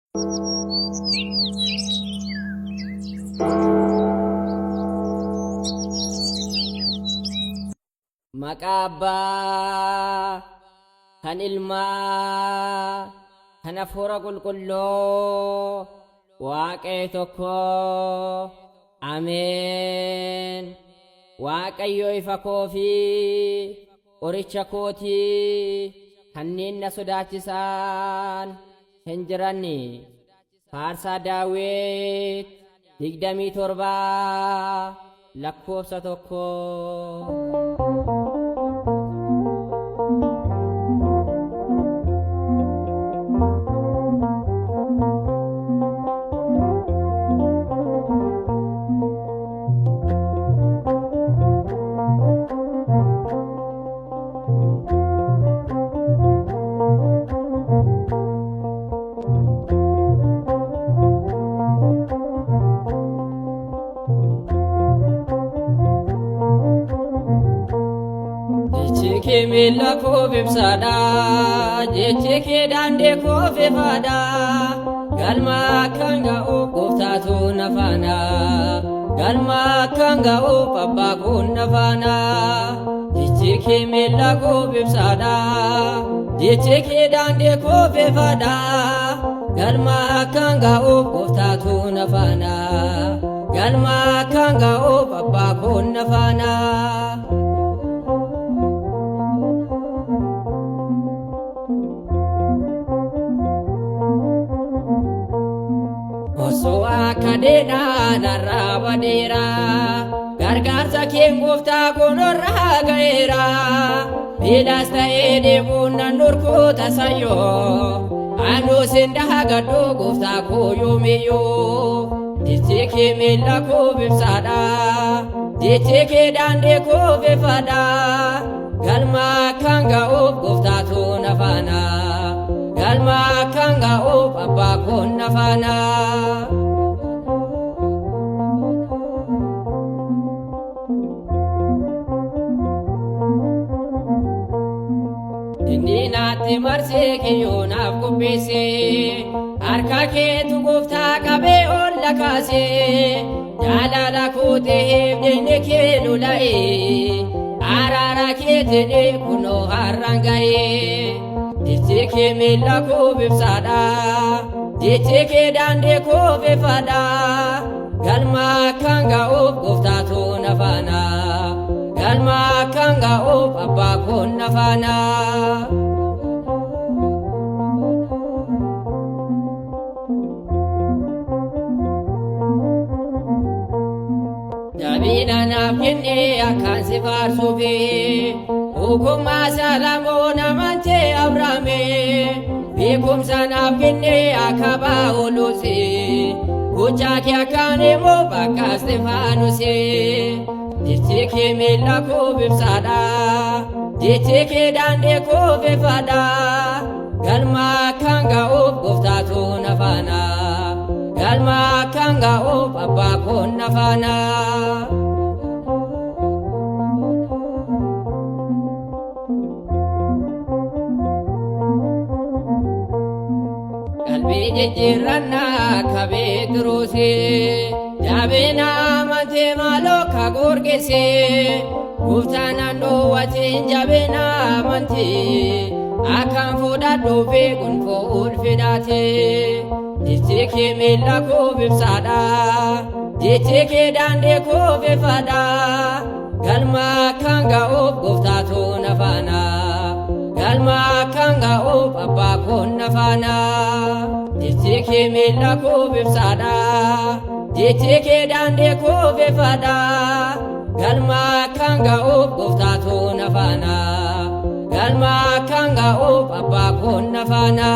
Makaba kan ilma kan afura qulqulluu waaqee tokko ameen. Waaqayyo ifa koo fi qoricha kootii kanneen na sodaachisan hin jiranne. Faarsaa Daawit 27 lakkoofsa 1. Mila ko bibsada jeche ke dande ko fefada galma kanga o koftatu nafana galma kanga o papa ko nafana jeche ke mila ko bibsada jeche ke dande ko fefada galma kanga o koftatu nafana galma kanga o papa ko nafana. Soa kadena narabadera gargarsa kengufta konorra gaera bilasta ede bunna nurko tasayo anu sinda gadu gufta koyomeyo ditike mela ko bifsada ditike dande ko bifada galma kanga o gufta to nafana galma kanga o papa ko nafana. Nati marse ke yona kubese arka ke tu gufta kabe olla kase jalala kote hebne ke lulae arara ke tene kuno harangae dite ke mela ko bifsada dite ke dande ko befada galma kanga o gufta to nafana galma kanga o papa ko nafana. Dabina nafkine akan sifar sufi hukuma salamo namante abrame bikum sanafkine akaba ulusi kuchaki akane mo baka Stefanusi ditike mela ko bifsada ditike dande ko bifada galma kanga o goftatu nafana galma kanga o papa ko nafana. Kalbi jijjiirranna kabe duruusi yaabina amante malo kagurgisi guftaana dhoowwatiin jabina amante akkan fudhadhu fi gonfoo ulfinaati. Ditike mela ko bifsada ditike dande ko bifada galma kanga o goftatu nafana galma kanga o papa ko nafana. Ditike mela ko bifsada ditike dande ko bifada galma kanga o goftatu nafana galma kanga o papa ko nafana.